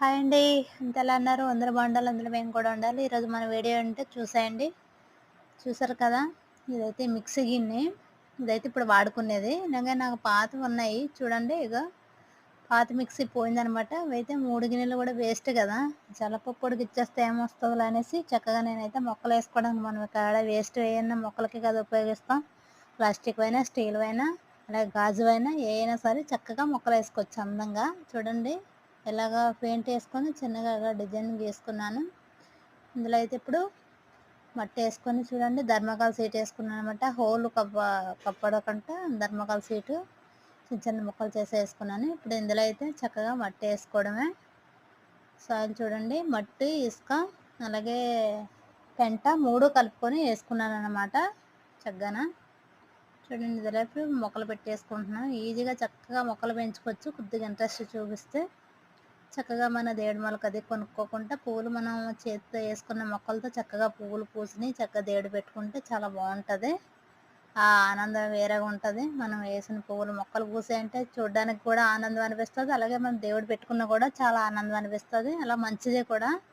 Hi అండి. అంతెలా అన్నారు? అందరూ బాగుండాలి. అందులో మేము కూడా ఉండాలి. ఈరోజు మన వీడియో ఏంటో చూసేయండి. చూసారు కదా! ఇదైతే మిక్సీ గిన్నె. ఇదైతే ఇప్పుడు వాడుకునేది. నిజంగా నాకు పాతవున్నాయి చూడండి ఇగో. పాత మిక్సీ పోయిందనమాట. అవైతే 3 గిన్నెలు కూడా వేస్ట్ కదా! జలపప్పు ఉడికిచ్చేస్తే ఏమొస్తదిలే అనేసి చక్కగా నేనైతే మొక్కలేసుకోవడానికి మనం ఇక్కడ వేస్ట్ ఏయన్నా మొక్కలకి కదా ఉపయోగిస్తాం. ప్లాస్టిక్‌వైనా, స్టీల్‌వైనా, అలాగే గాజువైనా ఏయైనా సరే చక్కగా మొక్కలేసుకోవచ్చు అందంగా. చూడండి ఎలాగా పెయింట్ ఏసుకొని చిన్నగా ఇలా డిజైన్ గీసుకున్నాను. ఇందులో అయితే ఇప్పుడు మట్టేసుకొని చూడండి థర్మాకోల్ షీట్ ఏసుకున్నాననమాట. హోల్ కప్పడకంట థర్మాకోల్ షీటు చిన్న చిన్న ముక్కలు చేసి ఏసుకున్నాను. ఇప్పుడు ఇందులో అయితే చక్కగా మట్టేసుకోవడమే. సాయిల్ చూడండి మట్టి, ఇసుక అలాగే పెంట 3 కలుపుకొని ఏసుకున్నాననమాట చక్కగాన. చూడండి ఇందులో ఇప్పుడు మొక్కలు పెట్టేసుకుంటున్నాను. ఈజీగా చక్కగా మొక్కలు పెంచుకోవచ్చు కొద్దిగా ఇంట్రెస్ట్ చూపిస్తే. చక్కగా మన దేవుడి మొలకది కొనుక్కోకుండా పువ్వులు మనం చేతితో ఏసుకున్న మొక్కలతో చక్కగా పువ్వులు పూసినియి చక్కగా దేవుడు పెట్టుకుంటే చాలా బావుంటది. ఆ ఆనందం వేరేగా ఉంటది. మనం ఏసిన పువ్వులు మొక్కలు పూసాయంటే చూడ్డానికి కూడా ఆనందం అనిపిస్తది. అలాగే మనం దేవుడు పెట్టుకున్నా కూడా చాలా ఆనందం అనిపిస్తది. అలా మంచిదే కూడా.